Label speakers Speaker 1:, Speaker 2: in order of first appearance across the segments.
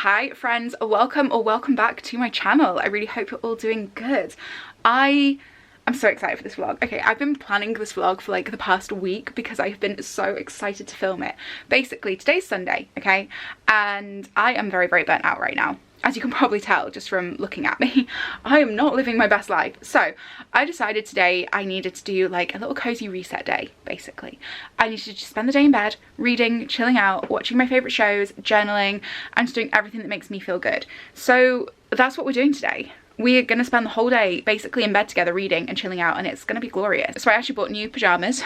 Speaker 1: Hi friends, welcome back to my channel. I really hope you're all doing good. I'm so excited for this vlog. Okay, I've been planning this vlog for like the past week because I've been so excited to film it. Basically, today's Sunday, okay, and I am very burnt out right now. As you can probably tell just from looking at me, I am not living my best life. So I decided today I needed to do like a little cozy reset day, basically. I needed to just spend the day in bed, reading, chilling out, watching my favourite shows, journaling, and just doing everything that makes me feel good. So that's what we're doing today. We're going to spend the whole day basically in bed together reading and chilling out, and it's going to be glorious. So I actually bought new pyjamas,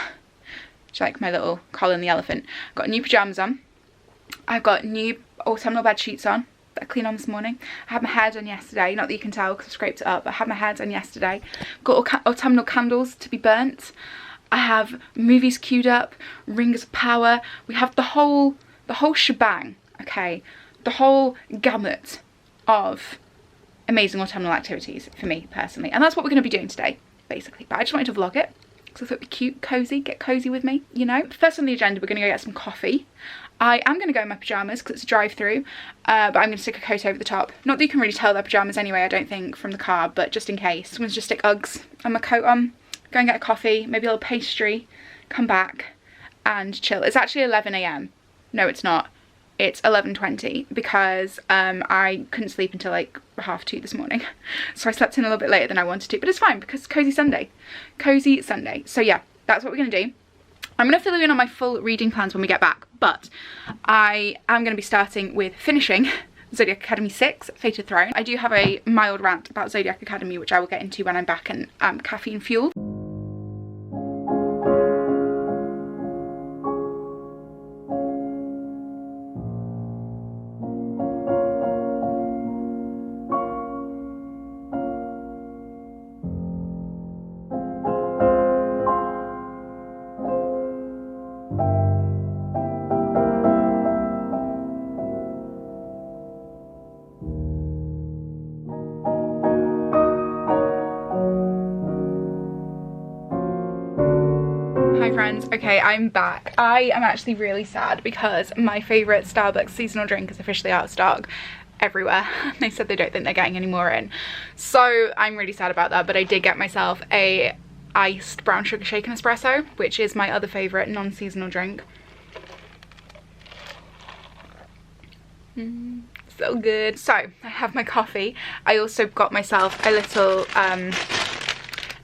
Speaker 1: which like my little Colin the elephant. Got new pyjamas on. I've got new autumnal bed sheets on. That I cleaned on this morning. I had my hair done yesterday, not that you can tell because I scraped it up, but I had my hair done yesterday. Got autumnal candles to be burnt. I have movies queued up, Rings of Power. We have the whole shebang, okay? The whole gamut of amazing autumnal activities for me personally. And that's what we're going to be doing today, basically. But I just wanted to vlog it because I thought it'd be cute, cozy, get cozy with me, you know? First on the agenda, we're going to go get some coffee. I am going to go in my pyjamas because it's a drive-through, but I'm going to stick a coat over the top. Not that you can really tell they're pyjamas anyway, I don't think, from the car, but just in case. I'm going to just stick Uggs and my coat on, go and get a coffee, maybe a little pastry, come back and chill. It's actually 11 AM. No, it's not. It's 11:20 because I couldn't sleep until like 2:30 this morning. So I slept in a little bit later than I wanted to, but it's fine because it's cozy Sunday. Cozy Sunday. So yeah, that's what we're going to do. I'm going to fill you in on my full reading plans when we get back, but I am going to be starting with finishing Zodiac Academy 6, Fated Throne. I do have a mild rant about Zodiac Academy, which I will get into when I'm back and caffeine fueled. Hi friends, okay, I'm back. I am actually really sad because my favourite Starbucks seasonal drink is officially out of stock everywhere. They said they don't think they're getting any more in. So I'm really sad about that, but I did get myself a iced brown sugar shaken espresso, which is my other favourite non-seasonal drink. So good. So I have my coffee. I also got myself a little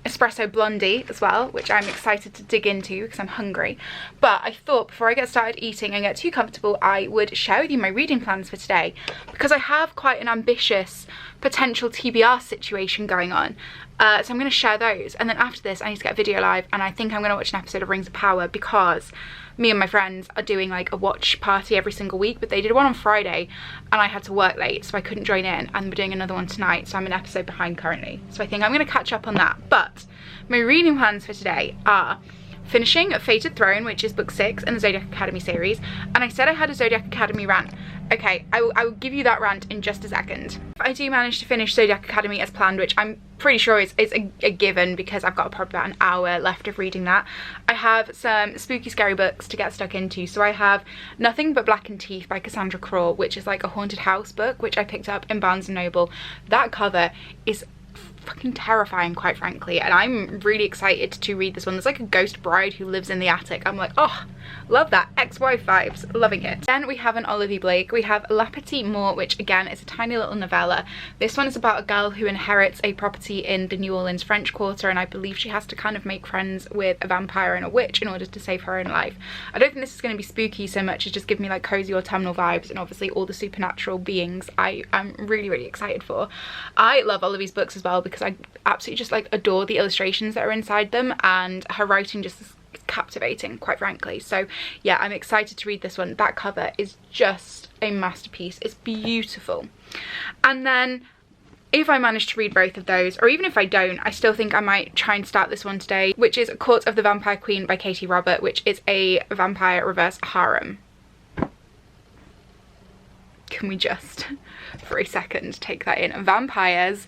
Speaker 1: espresso blondie as well, which I'm excited to dig into because I'm hungry. But I thought before I get started eating and get too comfortable, I would share with you my reading plans for today because I have quite an ambitious potential TBR situation going on. So I'm going to share those, and then after this I need to get a video live, and I think I'm going to watch an episode of Rings of Power because me and my friends are doing like a watch party every single week, but they did one on Friday and I had to work late so I couldn't join in, and we're doing another one tonight, so I'm an episode behind currently. So I think I'm going to catch up on that. But my reading plans for today are finishing Fated Throne, which is book 6 in the Zodiac Academy series, and I said I had a Zodiac Academy rant. Okay, I will give you that rant in just a second. If I do manage to finish Zodiac Academy as planned, which I'm pretty sure is a given because I've got probably about an hour left of reading that, I have some spooky scary books to get stuck into. So I have Nothing But Blackened Teeth by Cassandra Clare, which is like a haunted house book, which I picked up in Barnes & Noble. That cover is fucking terrifying, quite frankly, and I'm really excited to read this one. There's like a ghost bride who lives in the attic. I'm like, oh, love that, ex-wife vibes, loving it. Then we have an Olivia Blake. We have La Petite Mort, which again is a tiny little novella. This one is about a girl who inherits a property in the New Orleans French Quarter, and I believe she has to kind of make friends with a vampire and a witch in order to save her own life. I don't think this is going to be spooky so much as just give me like cozy autumnal vibes, and obviously all the supernatural beings I'm really excited for. I love Olivia's books as well because I absolutely just like adore the illustrations that are inside them, and her writing just is captivating, quite frankly. So yeah, I'm excited to read this one. That cover is just a masterpiece. It's beautiful. And then if I manage to read both of those, or even if I don't, I still think I might try and start this one today, which is Court of the Vampire Queen by Katie Robert, which is a vampire reverse harem. Can we just for a second take that in? Vampires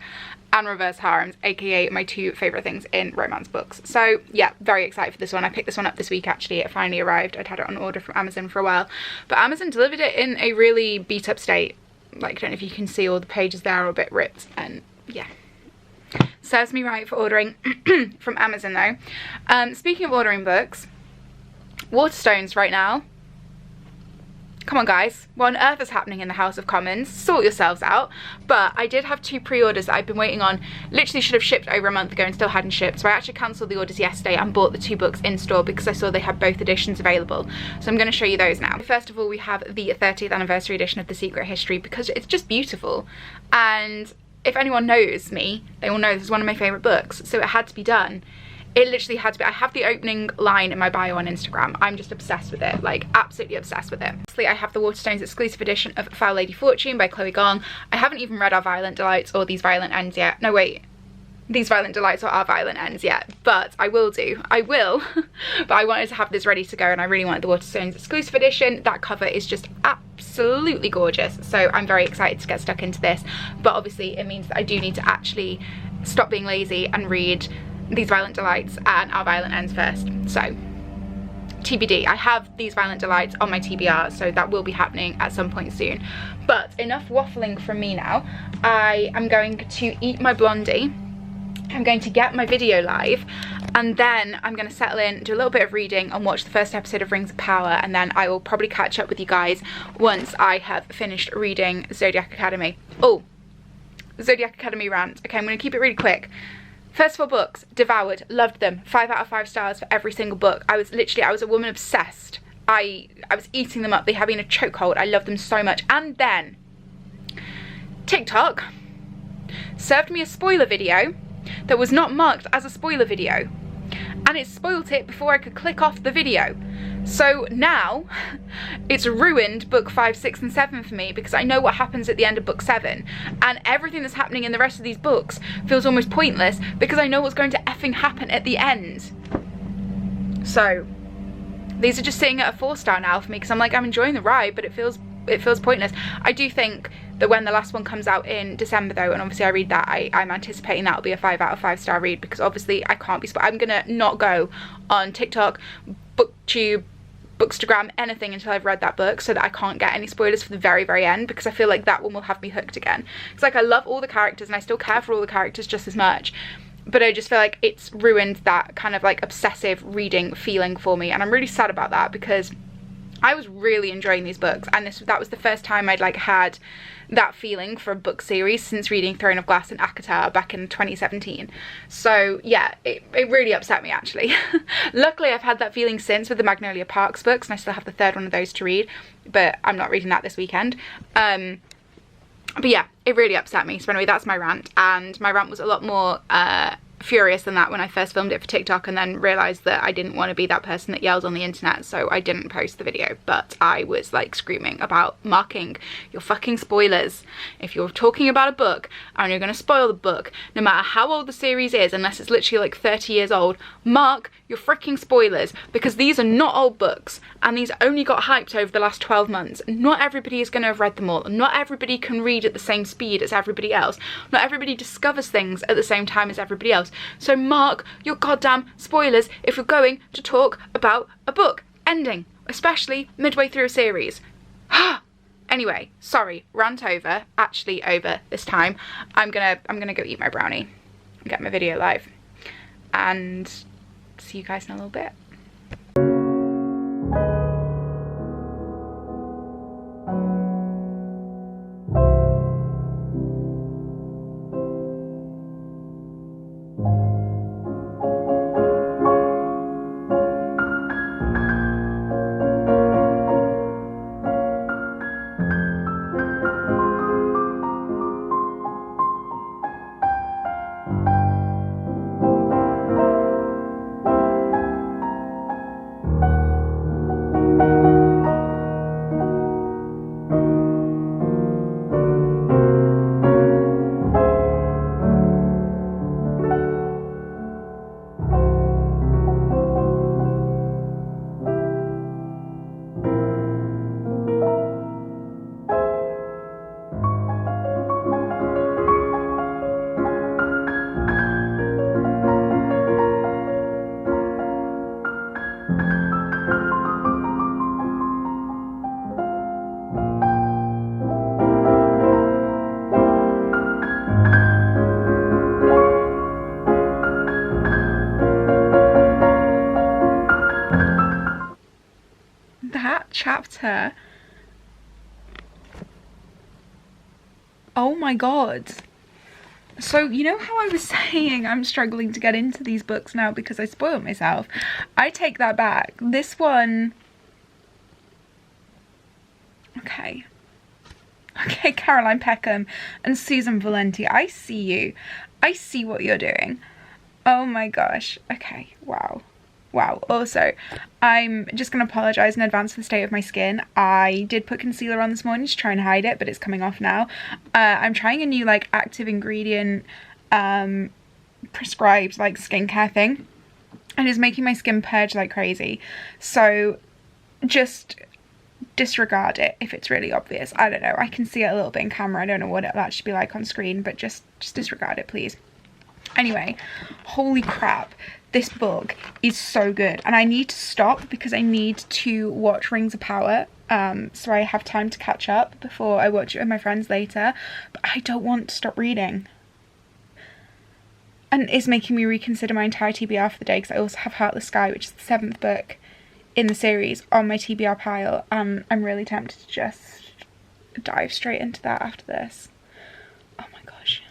Speaker 1: and reverse harems, aka my two favourite things in romance books. So yeah, very excited for this one. I picked this one up this week actually. It finally arrived. I'd had it on order from Amazon for a while, but Amazon delivered it in a really beat up state. like, I don't know if you can see all the pages there are a bit ripped, and yeah. Serves me right for ordering from Amazon though. Speaking of ordering books, Waterstones right now. Come on guys, what on earth is happening in the House of Commons? Sort yourselves out. But I did have 2 pre-orders that I've been waiting on. Literally should have shipped over a month ago and still hadn't shipped. So I actually cancelled the orders yesterday and bought the 2 books in store because I saw they had both editions available. So I'm going to show you those now. First of all, we have the 30th anniversary edition of The Secret History because it's just beautiful. And if anyone knows me, they will know this is one of my favourite books. So it had to be done. It literally had to be. I have the opening line in my bio on Instagram. I'm just obsessed with it, like absolutely obsessed with it. Lastly, I have the Waterstones exclusive edition of Foul Lady Fortune by Chloe Gong. I haven't even read Our Violent Delights or These Violent Ends yet. No, wait. These Violent Delights or Our Violent Ends yet, but I will do. I will. But I wanted to have this ready to go and I really wanted the Waterstones exclusive edition. That cover is just absolutely gorgeous. So I'm very excited to get stuck into this. But obviously it means that I do need to actually stop being lazy and read These Violent Delights and Our Violent Ends first. So TBD. I have These Violent Delights on my TBR, so that will be happening at some point soon. But enough waffling from me now. I am going to eat my blondie. I'm going to get my video live, and then I'm going to settle in, do a little bit of reading and watch the first episode of Rings of Power, and then I will probably catch up with you guys once I have finished reading Zodiac Academy. Oh, Zodiac Academy rant. Okay, I'm going to keep it really quick. First 4 books, devoured, loved them, 5 out of 5 stars for every single book. I was a woman obsessed. I was eating them up. They have been a chokehold. I love them so much. And then TikTok served me a spoiler video that was not marked as a spoiler video, and it spoilt it before I could click off the video. So now it's ruined book 5, 6 and 7 for me because I know what happens at the end of book 7, and everything that's happening in the rest of these books feels almost pointless because I know what's going to effing happen at the end. So these are just sitting at a 4-star now for me because I'm like, I'm enjoying the ride, but it feels pointless. I do think that when the last one comes out in December though, and obviously I read that, I'm anticipating that'll be a 5 out of 5 star read because obviously I can't be I'm gonna not go on TikTok, BookTube, Bookstagram, anything until I've read that book so that I can't get any spoilers for the very, very end, because I feel like that one will have me hooked again. It's like I love all the characters and I still care for all the characters just as much, but I just feel like it's ruined that kind of like obsessive reading feeling for me, and I'm really sad about that because I was really enjoying these books, and that was the first time I'd like had that feeling for a book series since reading Throne of Glass and ACOTAR back in 2017. So yeah, it really upset me actually. Luckily I've had that feeling since with the Magnolia Parks books, and I still have the 3rd one of those to read, but I'm not reading that this weekend. But yeah, it really upset me. So anyway, that's my rant, and my rant was a lot more furious than that when I first filmed it for TikTok, and then realised that I didn't want to be that person that yells on the internet, so I didn't post the video. But I was like screaming about marking your fucking spoilers. If you're talking about a book and you're going to spoil the book, no matter how old the series is, unless it's literally like 30 years old, mark your freaking spoilers, because these are not old books and these only got hyped over the last 12 months. Not everybody is going to have read them all. Not everybody can read at the same speed as everybody else. Not everybody discovers things at the same time as everybody else. So mark your goddamn spoilers if you're going to talk about a book ending, especially midway through a series. Anyway, sorry, rant over, actually over this time. I'm gonna go eat my brownie and get my video live, and see you guys in a little bit. chapter. Oh my god. So, you know how I was saying I'm struggling to get into these books now because I spoiled myself? I take that back. This one... Okay. Okay, Caroline Peckham and Susan Valenti, I see you. I see what you're doing. Oh my gosh. Okay, wow. Wow. Also, I'm just going to apologise in advance for the state of my skin. I did put concealer on this morning to try and hide it, but it's coming off now. I'm trying a new, like, active ingredient prescribed, like, skincare thing. And it's making my skin purge like crazy. So, just disregard it if it's really obvious. I don't know. I can see it a little bit in camera. I don't know what that should be like on screen, but just disregard it, please. Anyway, holy crap. This book is so good, and I need to stop because I need to watch Rings of Power, so I have time to catch up before I watch it with my friends later, but I don't want to stop reading. And it's making me reconsider my entire TBR for the day, because I also have Heartless Sky, which is the 7th book in the series, on my TBR pile. I'm really tempted to just dive straight into that after this. Oh my gosh.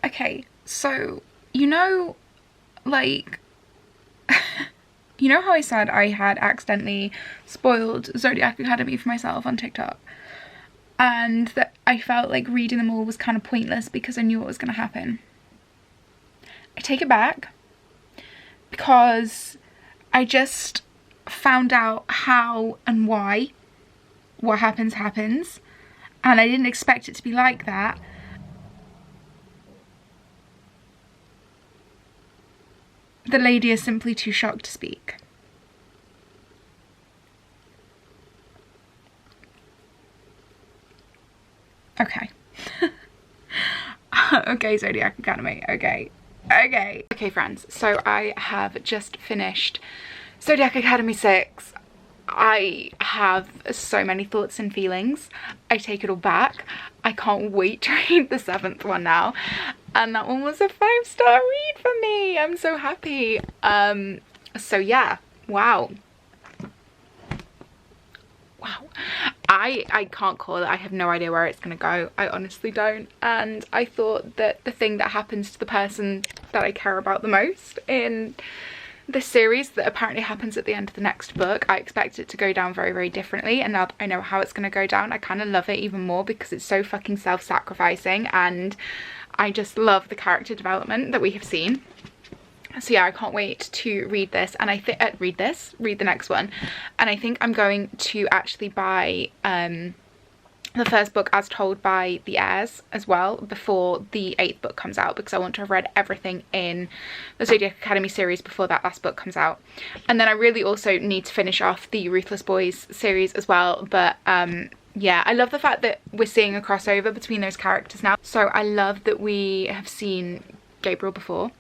Speaker 1: Okay, so, you know, like, you know how I said I had accidentally spoiled Zodiac Academy for myself on TikTok? And that I felt like reading them all was kind of pointless because I knew what was going to happen. I take it back, because I just found out how and why what happens, and I didn't expect it to be like that. The lady is simply too shocked to speak. Okay. Okay, Zodiac Academy. Okay. Okay, friends. So I have just finished Zodiac Academy 6. I have so many thoughts and feelings. I take it all back. I can't wait to read the 7th one now. And that one was a 5-star read for me. I'm so happy. So yeah, wow. I can't call it. I have no idea where it's gonna go. I honestly don't. And I thought that the thing that happens to the person that I care about the most in this series, that apparently happens at the end of the next book, I expect it to go down very, very differently, and now that I know how it's going to go down, I kind of love it even more because it's so fucking self-sacrificing, and I just love the character development that we have seen. So yeah, I can't wait to read this, and I think read the next one, and I think I'm going to actually buy the first book as told by the heirs as well before the 8th book comes out, because I want to have read everything in the Zodiac Academy series before that last book comes out. And then I really also need to finish off the Ruthless Boys series as well, but yeah, I love the fact that we're seeing a crossover between those characters now. So I love that we have seen Gabriel before.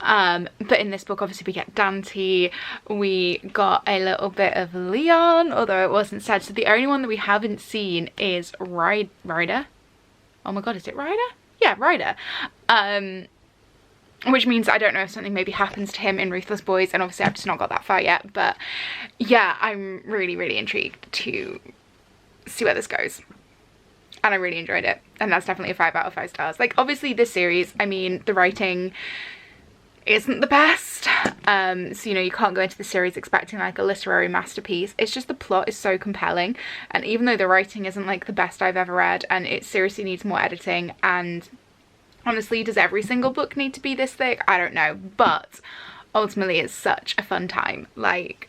Speaker 1: But in this book, obviously, we get Dante, we got a little bit of Leon, although it wasn't said. So the only one that we haven't seen is Ryder. Oh my god, is it Ryder? Yeah, Ryder. Which means I don't know if something maybe happens to him in Ruthless Boys, and obviously I've just not got that far yet. But yeah, I'm really, really intrigued to see where this goes. And I really enjoyed it. And that's definitely a 5 out of 5 stars. Like, obviously this series, I mean, the writing isn't the best, so you know, you can't go into the series expecting like a literary masterpiece. It's just the plot is so compelling, and even though the writing isn't like the best I've ever read, and it seriously needs more editing, and honestly, does every single book need to be this thick? I don't know, but ultimately it's such a fun time. Like,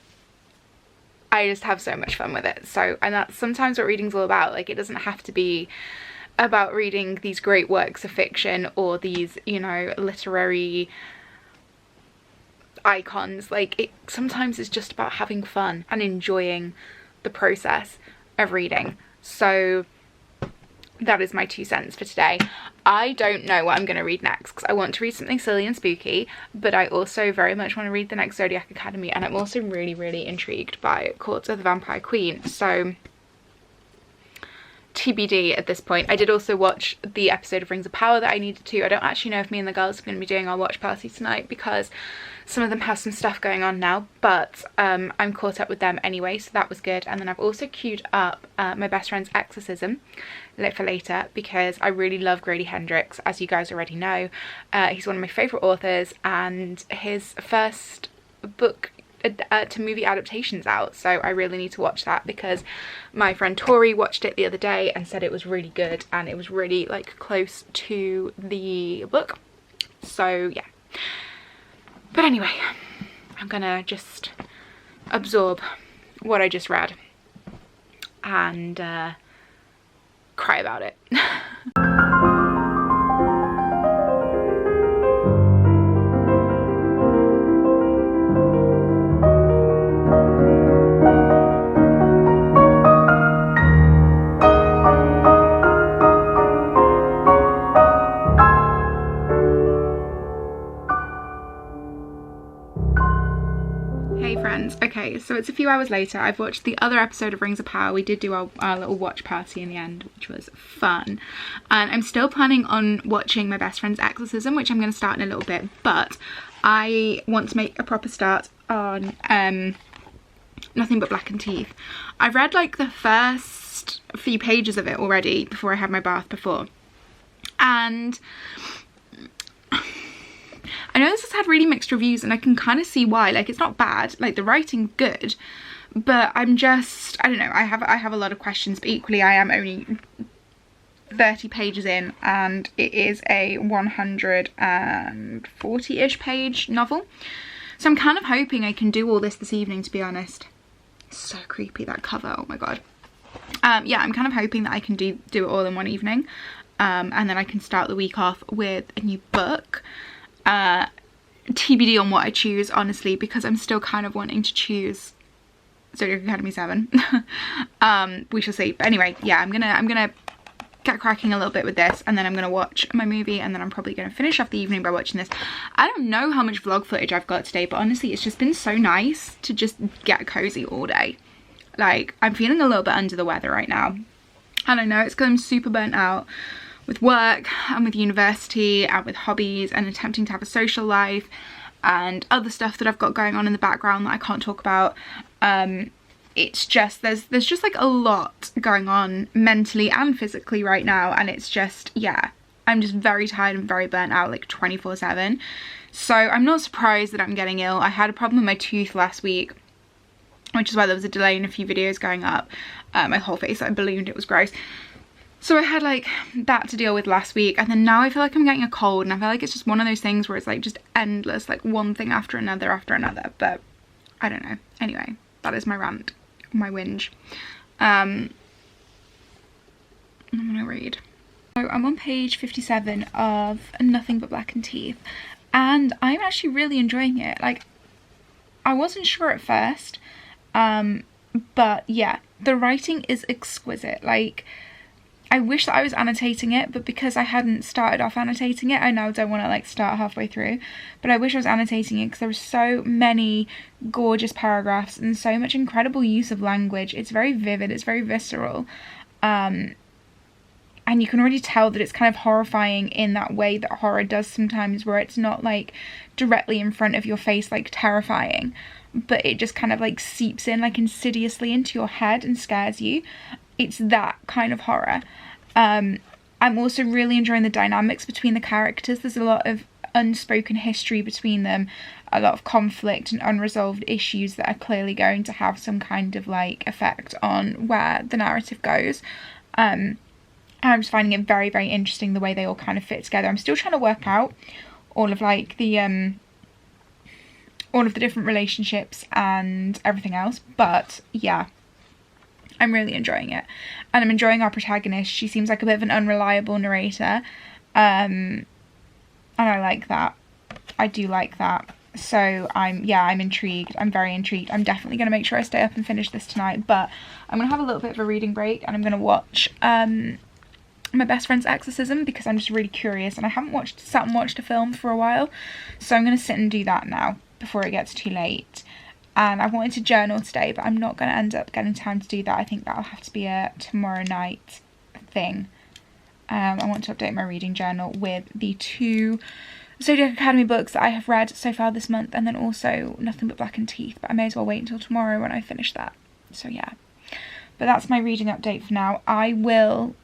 Speaker 1: I just have so much fun with it. So, and that's sometimes what reading's all about. Like, it doesn't have to be about reading these great works of fiction or these, you know, literary icons. Like, it sometimes is just about having fun and enjoying the process of reading. So that is my 2 cents for today. I don't know what I'm going to read next because I want to read something silly and spooky, but I also very much want to read the next Zodiac Academy, and I'm also really intrigued by Court of the Vampire Queen, so TBD at this point. I did also watch the episode of Rings of Power that I needed to. I don't actually know if me and the girls are going to be doing our watch party tonight because some of them have some stuff going on now, but I'm caught up with them anyway, so that was good. And then I've also queued up my best friend's exorcism for later because I really love Grady Hendrix, as you guys already know. He's one of my favourite authors, and his first book to movie adaptation's out, so I really need to watch that because my friend Tori watched it the other day and said it was really good and it was really like close to the book, so yeah. But anyway, I'm gonna just absorb what I just read and cry about it. Okay, so it's a few hours later. I've watched the other episode of Rings of Power. We did do our little watch party in the end, which was fun. And I'm still planning on watching my best friend's exorcism, which I'm going to start in a little bit. But I want to make a proper start on Nothing But Black and Teeth. I've read like the first few pages of it already before I had my bath before. And I know this has had really mixed reviews, and I can kind of see why. Like, it's not bad, like the writing's good, but I'm just, I don't know, I have a lot of questions, but equally I am only 30 pages in, and it is a 140-ish page novel, so I'm kind of hoping I can do all this evening, to be honest. So creepy, that cover, oh my god. Yeah, I'm kind of hoping that I can do it all in one evening, and then I can start the week off with a new book. TBD on what I choose, honestly, because I'm still kind of wanting to choose Zodiac Academy 7. We shall see. But anyway, yeah, I'm gonna get cracking a little bit with this, and then I'm gonna watch my movie, and then I'm probably gonna finish off the evening by watching this. I don't know how much vlog footage I've got today, but honestly, it's just been so nice to just get cozy all day. Like, I'm feeling a little bit under the weather right now, and I know it's because I'm super burnt out with work and with university and with hobbies and attempting to have a social life and other stuff that I've got going on in the background that I can't talk about. It's just, there's just like a lot going on mentally and physically right now, and it's just, yeah, I'm just very tired and very burnt out, like 24/7. So I'm not surprised that I'm getting ill. I had a problem with my tooth last week, which is why there was a delay in a few videos going up. My whole face like ballooned, it was gross. So I had like that to deal with last week, and then now I feel like I'm getting a cold, and I feel like it's just one of those things where it's like just endless, like one thing after another, but I don't know. Anyway, that is my rant, my whinge. I'm gonna read. So I'm on page 57 of Nothing But Black and Teeth, and I'm actually really enjoying it. Like, I wasn't sure at first, but yeah, the writing is exquisite. Like, I wish that I was annotating it, but because I hadn't started off annotating it, I now don't want to like start halfway through, but I wish I was annotating it because there were so many gorgeous paragraphs and so much incredible use of language. It's very vivid, it's very visceral, and you can already tell that it's kind of horrifying in that way that horror does sometimes, where it's not like directly in front of your face like terrifying, but it just kind of like seeps in like insidiously into your head and scares you. It's that kind of horror. I'm also really enjoying the dynamics between the characters. There's a lot of unspoken history between them, a lot of conflict and unresolved issues that are clearly going to have some kind of like effect on where the narrative goes. I'm just finding it very, very interesting the way they all kind of fit together. I'm still trying to work out all of like the all of the different relationships and everything else, but yeah, I'm really enjoying it, and I'm enjoying our protagonist. She seems like a bit of an unreliable narrator, and I like that. I do like that. So I'm intrigued. I'm very intrigued. I'm definitely going to make sure I stay up and finish this tonight, but I'm going to have a little bit of a reading break, and I'm going to watch my best friend's exorcism because I'm just really curious, and I haven't sat and watched a film for a while, so I'm going to sit and do that now before it gets too late. And I wanted to journal today, but I'm not going to end up getting time to do that. I think that'll have to be a tomorrow night thing. I want to update my reading journal with the 2 Zodiac Academy books that I have read so far this month, and then also Nothing But Black and Teeth, but I may as well wait until tomorrow when I finish that. So yeah, but that's my reading update for now. I will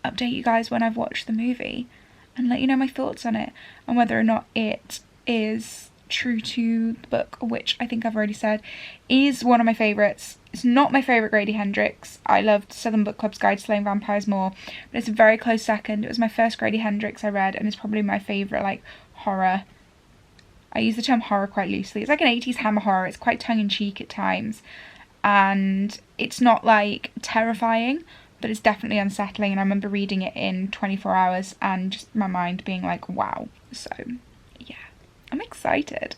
Speaker 1: update you guys when I've watched the movie and let you know my thoughts on it and whether or not it is true to the book, which I think I've already said is one of my favourites. It's not my favourite Grady Hendrix. I loved Southern Book Club's Guide to Slaying Vampires more, but it's a very close second. It was my first Grady Hendrix I read, and it's probably my favourite like horror. I use the term horror quite loosely. It's like an 80s hammer horror. It's quite tongue-in-cheek at times, and it's not like terrifying, but it's definitely unsettling. And I remember reading it in 24 hours and just my mind being like, wow. So yeah, I'm excited.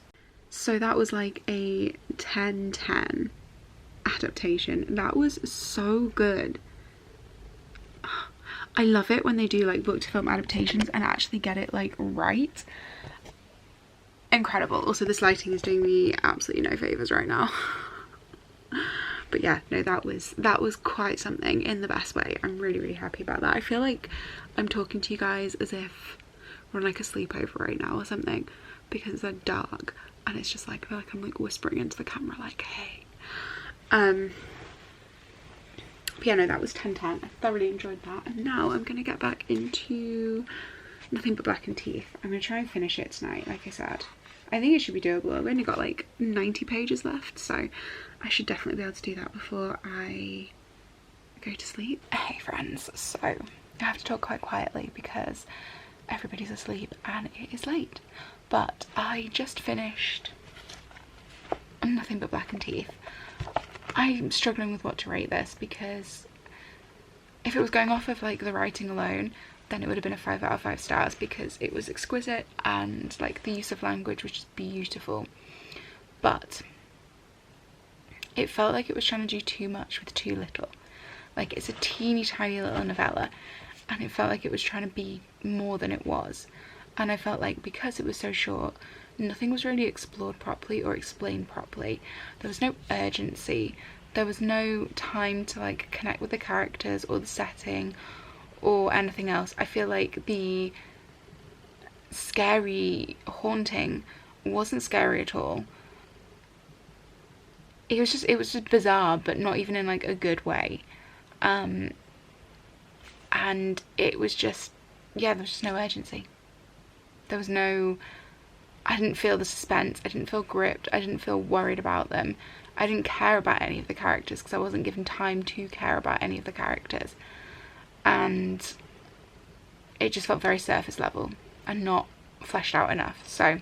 Speaker 1: So that was like a 10/10 adaptation. That was so good. I love it when they do like book to film adaptations and actually get it like right. Incredible. Also, this lighting is doing me absolutely no favors right now. But yeah, no, that was quite something in the best way. I'm really happy about that. I feel like I'm talking to you guys as if we're on like a sleepover right now or something, because they're dark and it's just like, I feel like I'm like whispering into the camera like, hey. But yeah, no, that was 10/10. I thoroughly enjoyed that, and now I'm gonna get back into Nothing But Black and Teeth. I'm gonna try and finish it tonight, like I said. I think it should be doable. I've only got like 90 pages left, so I should definitely be able to do that before I go to sleep. Hey friends, so I have to talk quite quietly because everybody's asleep and it is late. But I just finished Nothing But Black and Teeth. I'm struggling with what to rate this, because if it was going off of like the writing alone, then it would have been a 5 out of 5 stars, because it was exquisite and like the use of language was just beautiful. But it felt like it was trying to do too much with too little. Like, it's a teeny tiny little novella, and it felt like it was trying to be more than it was. And I felt like because it was so short, nothing was really explored properly or explained properly. There was no urgency. There was no time to like connect with the characters or the setting or anything else. I feel like the scary haunting wasn't scary at all. It was just bizarre, but not even in like a good way. And it was just, yeah, there was just no urgency. There was no, I didn't feel the suspense. I didn't feel gripped. I didn't feel worried about them. I didn't care about any of the characters because I wasn't given time to care about any of the characters. And it just felt very surface level and not fleshed out enough. So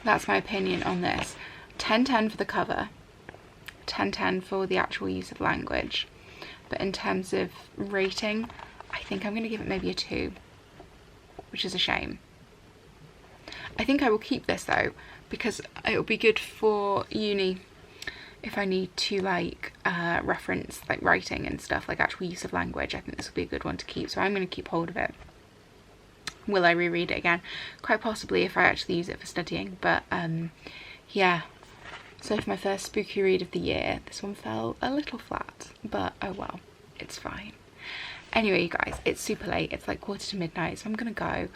Speaker 1: that's my opinion on this. 10/10 for the cover, 10/10 for the actual use of language. But in terms of rating, I think I'm going to give it maybe a 2, which is a shame. I think I will keep this though, because it will be good for uni if I need to like reference like writing and stuff, like actual use of language. I think this will be a good one to keep, so I'm going to keep hold of it. Will I reread it again? Quite possibly, if I actually use it for studying. But yeah, so for my first spooky read of the year, this one fell a little flat, but oh well, it's fine. Anyway, you guys, it's super late. It's like 1:45, so I'm gonna go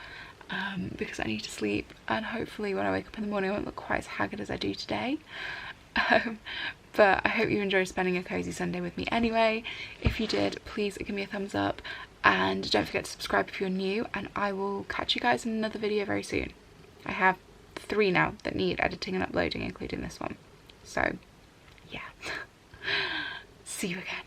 Speaker 1: because I need to sleep, and hopefully when I wake up in the morning I won't look quite as haggard as I do today. But I hope you enjoyed spending a cozy Sunday with me anyway. If you did, please give me a thumbs up, and don't forget to subscribe if you're new, and I will catch you guys in another video very soon. I have 3 now that need editing and uploading, including this one. So yeah, see you again.